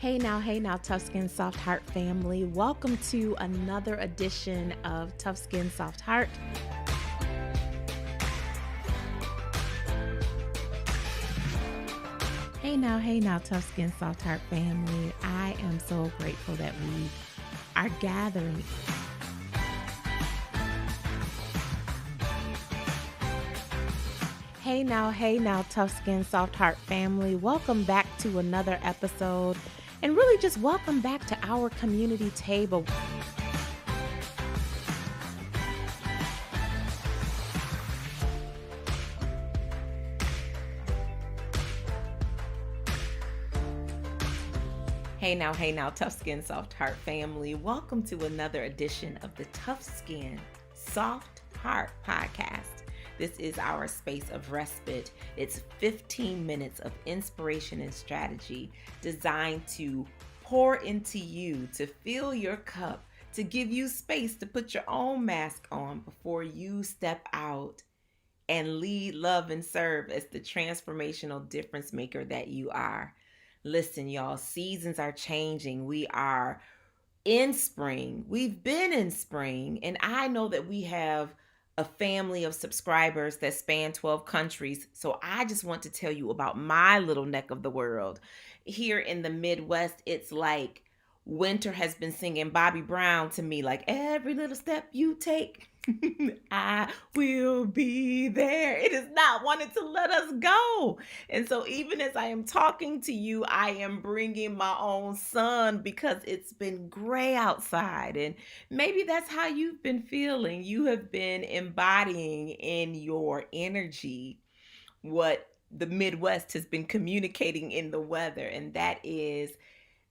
Hey now, Tough Skin Soft Heart family. Welcome to another edition of Tough Skin Soft Heart. Hey now, Tough Skin Soft Heart family. I am so grateful that we are gathering. Hey now, Tough Skin Soft Heart family. Welcome back to another episode. And really just welcome back to our community table. Hey now, Tough Skin Soft Heart family. Welcome to another edition of the Tough Skin Soft Heart podcast. This is our space of respite. It's 15 minutes of inspiration and strategy designed to pour into you, to fill your cup, to give you space to put your own mask on before you step out and lead, love, and serve as the transformational difference maker that you are. Listen, y'all, seasons are changing. We are in spring. We've been in spring, and I know that we have a family of subscribers that span 12 countries. So I just want to tell you about my little neck of the world. Here in the Midwest, it's like winter has been singing Bobby Brown to me, like every little step you take, I will be there. It is not wanting to let us go. And so even as I am talking to you, I am bringing my own sun because it's been gray outside. And maybe that's how you've been feeling. You have been embodying in your energy what the Midwest has been communicating in the weather. And that is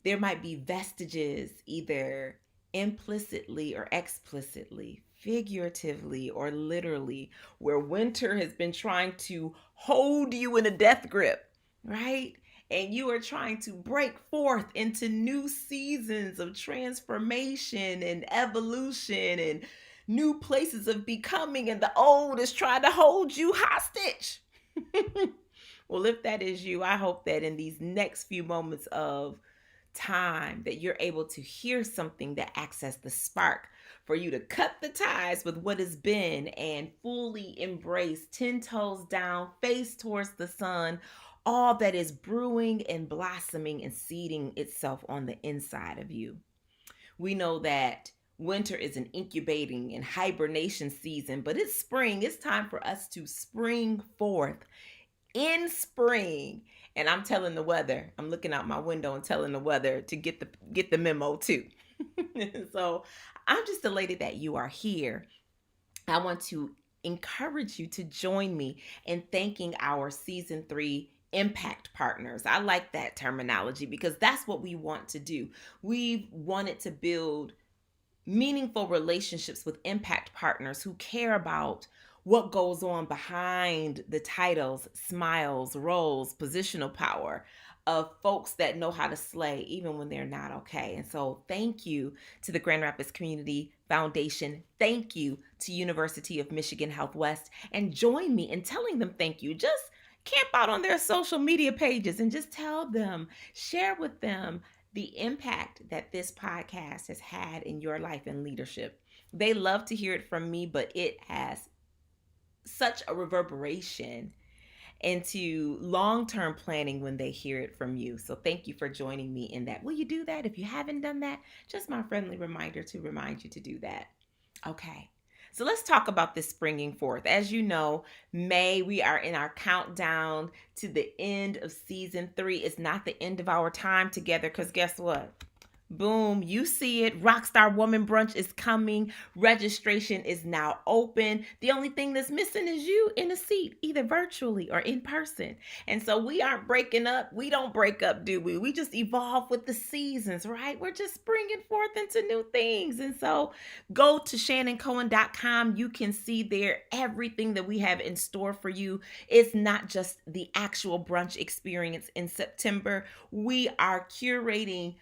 there might be vestiges either implicitly or explicitly, figuratively or literally, where winter has been trying to hold you in a death grip, right? And you are trying to break forth into new seasons of transformation and evolution and new places of becoming, and the old is trying to hold you hostage. Well, if that is you, I hope that in these next few moments of time that you're able to hear something that acts as the spark for you to cut the ties with what has been and fully embrace 10 toes down, face towards the sun, all that is brewing and blossoming and seeding itself on the inside of you. We know that winter is an incubating and hibernation season, but it's spring. It's time for us to spring forth in spring. And I'm telling the weather, I'm looking out my window and telling the weather to get the memo too. So I'm just elated that you are here. I want to encourage you to join me in thanking our season 3 impact partners. I like that terminology because that's what we want to do. We've wanted to build meaningful relationships with impact partners who care about what goes on behind the titles, smiles, roles, positional power of folks that know how to slay even when they're not okay. And so thank you to the Grand Rapids Community Foundation. Thank you to University of Michigan Health West. And join me in telling them thank you. Just camp out on their social media pages and just tell them, share with them the impact that this podcast has had in your life and leadership. They love to hear it from me, but it has such a reverberation into long-term planning when they hear it from you. So thank you for joining me in that. Will you do that? If you haven't done that, just my friendly reminder to remind you to do that. Okay. So let's talk about this springing forth. As you know, May, we are in our countdown to the end of season 3. It's not the end of our time together because guess what? Boom, you see it. Rockstar Woman Brunch is coming. Registration is now open. The only thing that's missing is you in a seat, either virtually or in person. And so we aren't breaking up. We don't break up, do we? We just evolve with the seasons, right? We're just springing forth into new things. And so go to shannoncohen.com. You can see there everything that we have in store for you. It's not just the actual brunch experience in September. We are curating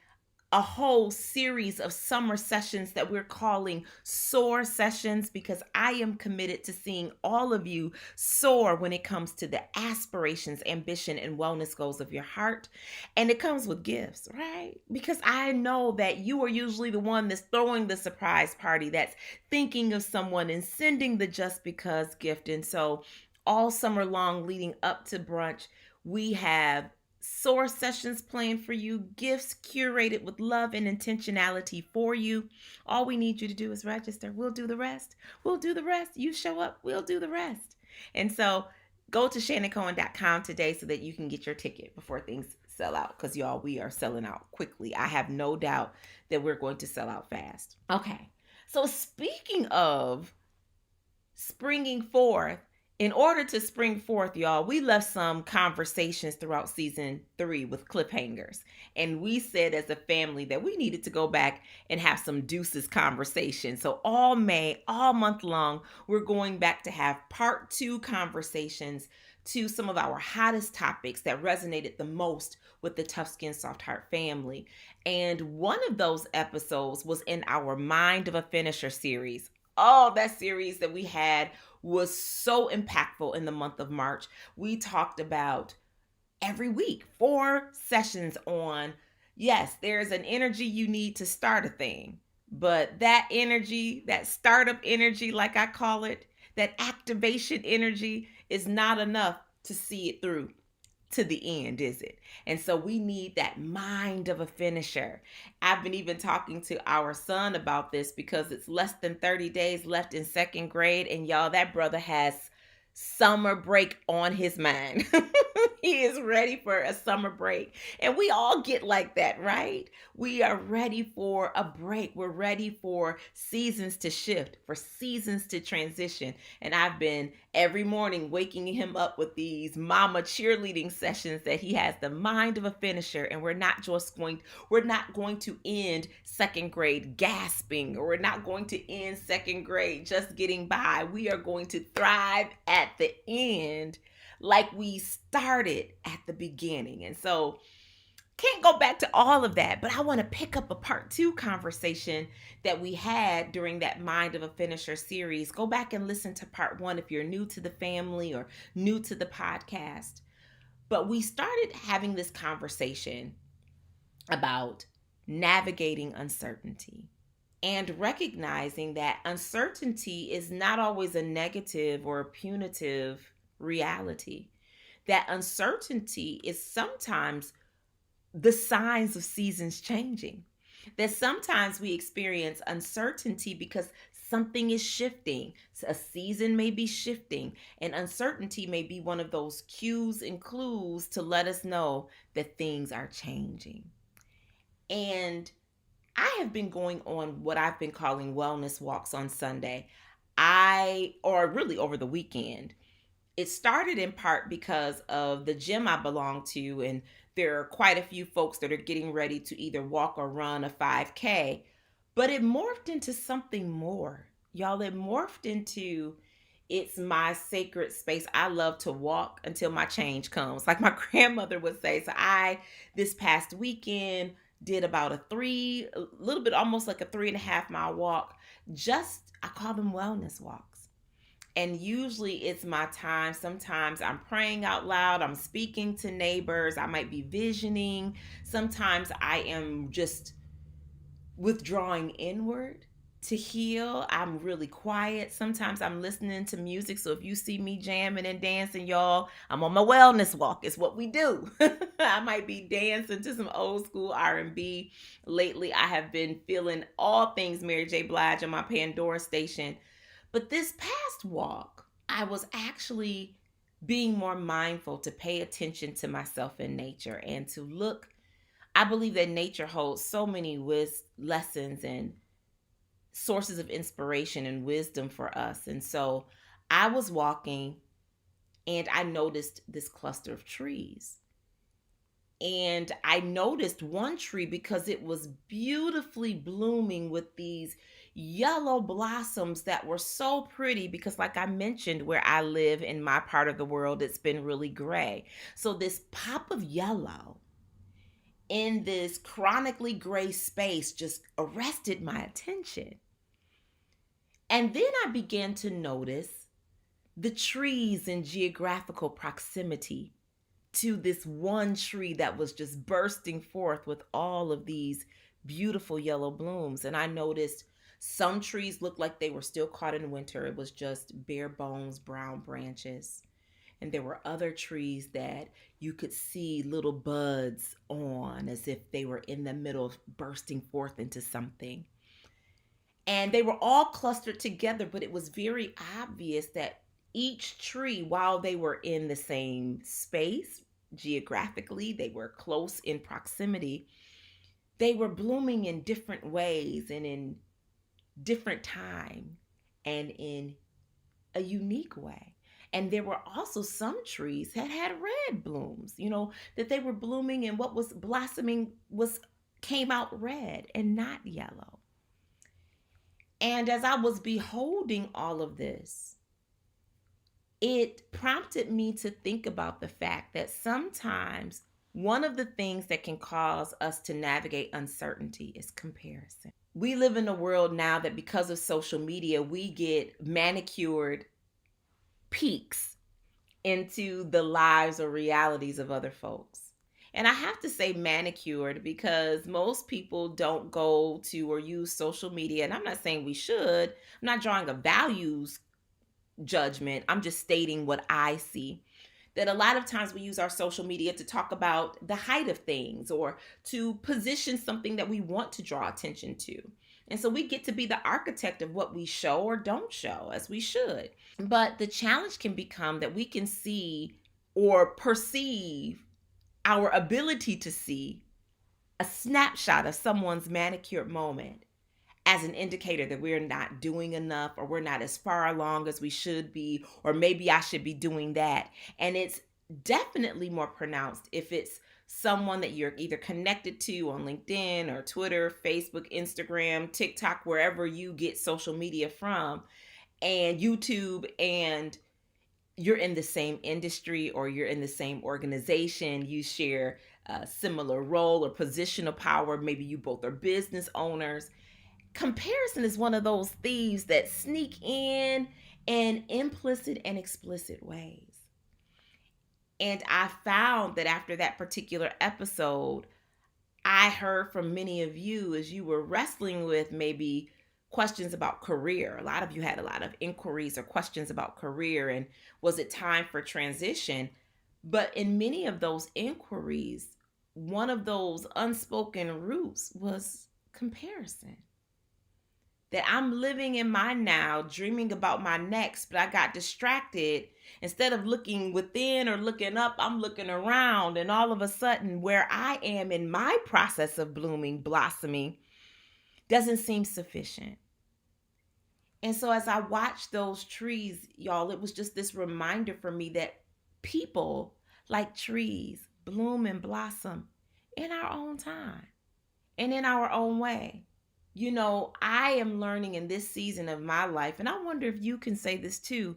a whole series of summer sessions that we're calling soar sessions, because I am committed to seeing all of you soar when it comes to the aspirations, ambition, and wellness goals of your heart. And it comes with gifts, right? Because I know that you are usually the one that's throwing the surprise party, that's thinking of someone and sending the just because gift. And so all summer long leading up to brunch, we have source sessions planned for you, gifts curated with love and intentionality for you. All we need you to do is register. We'll do the rest. We'll do the rest. You show up, we'll do the rest. And so go to shannoncohen.com today so that you can get your ticket before things sell out, because y'all, we are selling out quickly. I have no doubt that we're going to sell out fast. Okay. So speaking of springing forth, in order to spring forth, y'all, we left some conversations throughout season 3 with cliffhangers. And we said as a family that we needed to go back and have some deuces conversation. So all May, all month long, we're going back to have part 2 conversations to some of our hottest topics that resonated the most with the Tough Skin Soft Heart family. And one of those episodes was in our Mind of a Finisher series. Oh, that series that we had was so impactful in the month of March. We talked about every week 4 sessions on, yes, there's an energy you need to start a thing, but that energy, that startup energy, like I call it, that activation energy is not enough to see it through to the end, is it? And so we need that mind of a finisher. I've been even talking to our son about this because it's less than 30 days left in 2nd grade. And y'all, that brother has summer break on his mind. He is ready for a summer break. And we all get like that, right? We are ready for a break. We're ready for seasons to shift, for seasons to transition. And I've been every morning waking him up with these mama cheerleading sessions that he has the mind of a finisher. And we're not going to end 2nd grade gasping, or we're not going to end 2nd grade just getting by. We are going to thrive at the end like we started at the beginning. And so can't go back to all of that, but I want to pick up a part 2 conversation that we had during that Mind of a Finisher series. Go back and listen to part 1 if you're new to the family or new to the podcast. But we started having this conversation about navigating uncertainty and recognizing that uncertainty is not always a negative or a punitive reality. That uncertainty is sometimes the signs of seasons changing. That sometimes we experience uncertainty because something is shifting. A season may be shifting, and uncertainty may be one of those cues and clues to let us know that things are changing. And I have been going on what I've been calling wellness walks on Sunday. Or really over the weekend. It started in part because of the gym I belong to, and there are quite a few folks that are getting ready to either walk or run a 5K, but it morphed into something more. Y'all, it morphed into, it's my sacred space. I love to walk until my change comes, like my grandmother would say. So this past weekend, did about a little bit, almost like a 3.5 mile walk. I call them wellness walks. And usually it's my time. Sometimes I'm praying out loud. I'm speaking to neighbors. I might be visioning. Sometimes I am just withdrawing inward to heal. I'm really quiet. Sometimes I'm listening to music. So if you see me jamming and dancing, y'all, I'm on my wellness walk. It's what we do. I might be dancing to some old school R&B. Lately, I have been feeling all things Mary J. Blige on my Pandora station. But this past walk, I was actually being more mindful to pay attention to myself in nature and to look. I believe that nature holds so many lessons and sources of inspiration and wisdom for us. And so I was walking and I noticed this cluster of trees. And I noticed one tree because it was beautifully blooming with these yellow blossoms that were so pretty, because like I mentioned, where I live in my part of the world, it's been really gray. So this pop of yellow, in this chronically gray space just arrested my attention. And then I began to notice the trees in geographical proximity to this one tree that was just bursting forth with all of these beautiful yellow blooms. And I noticed some trees looked like they were still caught in winter. It was just bare bones, brown branches. And there were other trees that you could see little buds on as if they were in the middle of bursting forth into something. And they were all clustered together, but it was very obvious that each tree, while they were in the same space geographically, they were close in proximity, they were blooming in different ways and in different time and in a unique way. And there were also some trees that had red blooms, that they were blooming, and what was blossoming came out red and not yellow. And as I was beholding all of this, it prompted me to think about the fact that sometimes one of the things that can cause us to navigate uncertainty is comparison. We live in a world now that because of social media, we get manicured peeks into the lives or realities of other folks. And I have to say manicured because most people don't go to or use social media. And I'm not saying we should. I'm not drawing a values judgment. I'm just stating what I see. That a lot of times we use our social media to talk about the height of things or to position something that we want to draw attention to. And so we get to be the architect of what we show or don't show, as we should. But the challenge can become that we can see or perceive our ability to see a snapshot of someone's manicured moment as an indicator that we're not doing enough, or we're not as far along as we should be, or maybe I should be doing that. And it's definitely more pronounced if it's someone that you're either connected to on LinkedIn or Twitter, Facebook, Instagram, TikTok, wherever you get social media from, and YouTube, and you're in the same industry or you're in the same organization, you share a similar role or position of power, maybe you both are business owners. Comparison is one of those thieves that sneak in implicit and explicit ways. And I found that after that particular episode, I heard from many of you as you were wrestling with maybe questions about career. A lot of you had a lot of inquiries or questions about career, and was it time for transition? But in many of those inquiries, one of those unspoken roots was comparison. That I'm living in my now, dreaming about my next, but I got distracted. Instead of looking within or looking up, I'm looking around, and all of a sudden where I am in my process of blooming, blossoming, doesn't seem sufficient. And so as I watched those trees, y'all, it was just this reminder for me that people, like trees, bloom and blossom in our own time and in our own way. I am learning in this season of my life, and I wonder if you can say this too,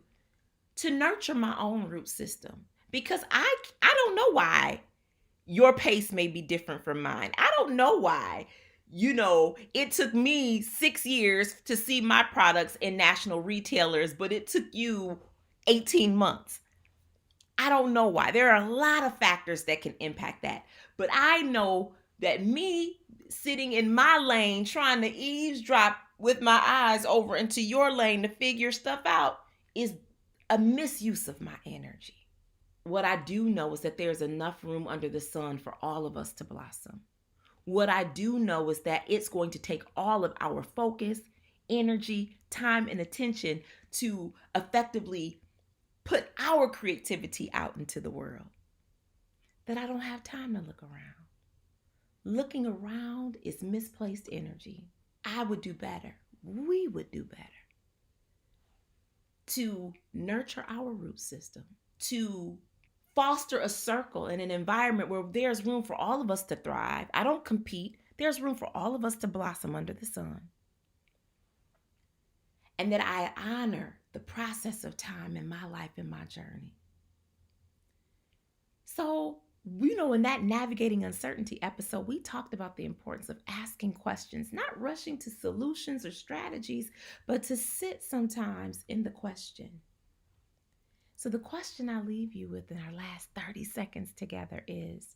to nurture my own root system. Because I don't know why your pace may be different from mine. I don't know why. It took me 6 years to see my products in national retailers, but it took you 18 months. I don't know why. There are a lot of factors that can impact that. But I know that me sitting in my lane trying to eavesdrop with my eyes over into your lane to figure stuff out is a misuse of my energy. What I do know is that there's enough room under the sun for all of us to blossom. What I do know is that it's going to take all of our focus, energy, time, and attention to effectively put our creativity out into the world. That I don't have time to look around. Looking around is misplaced energy. I would do better. We would do better to nurture our root system, to foster a circle and an environment where there's room for all of us to thrive. I don't compete. There's room for all of us to blossom under the sun. And that I honor the process of time in my life and my journey. So In that navigating uncertainty episode, we talked about the importance of asking questions, not rushing to solutions or strategies, but to sit sometimes in the question. So, the question I leave you with in our last 30 seconds together is,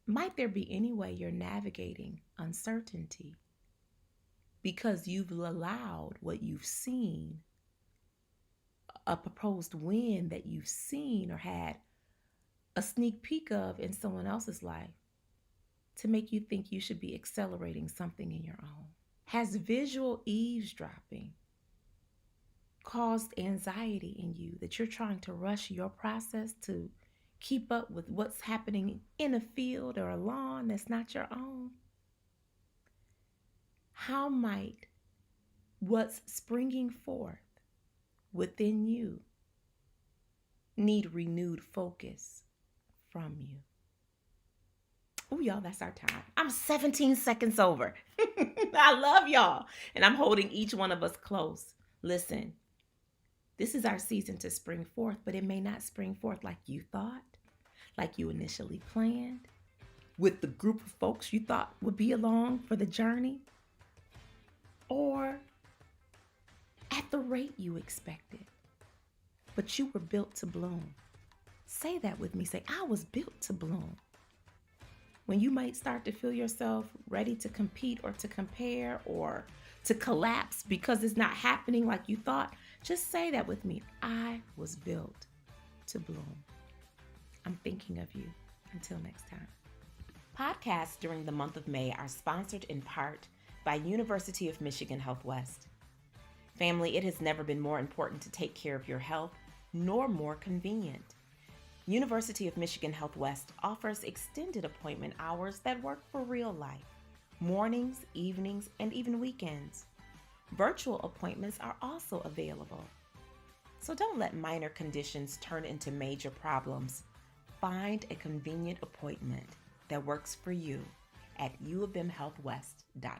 might there be any way you're navigating uncertainty because you've allowed what you've seen, a proposed win that you've seen or had a sneak peek of in someone else's life, to make you think you should be accelerating something in your own? Has visual eavesdropping caused anxiety in you that you're trying to rush your process to keep up with what's happening in a field or a lawn that's not your own? How might what's springing forth within you need renewed focus from you? Oh, y'all, that's our time. I'm 17 seconds over. I love y'all, and I'm holding each one of us close. Listen, this is our season to spring forth, but it may not spring forth like you thought, like you initially planned, with the group of folks you thought would be along for the journey, or at the rate you expected. But you were built to bloom. Say that with me. Say, I was built to bloom. When you might start to feel yourself ready to compete or to compare or to collapse because it's not happening like you thought, just say that with me. I was built to bloom. I'm thinking of you. Until next time. Podcasts during the month of May are sponsored in part by University of Michigan Health West. Family, it has never been more important to take care of your health, nor more convenient. University of Michigan Health West offers extended appointment hours that work for real life, mornings, evenings, and even weekends. Virtual appointments are also available. So don't let minor conditions turn into major problems. Find a convenient appointment that works for you at uofmhealthwest.org.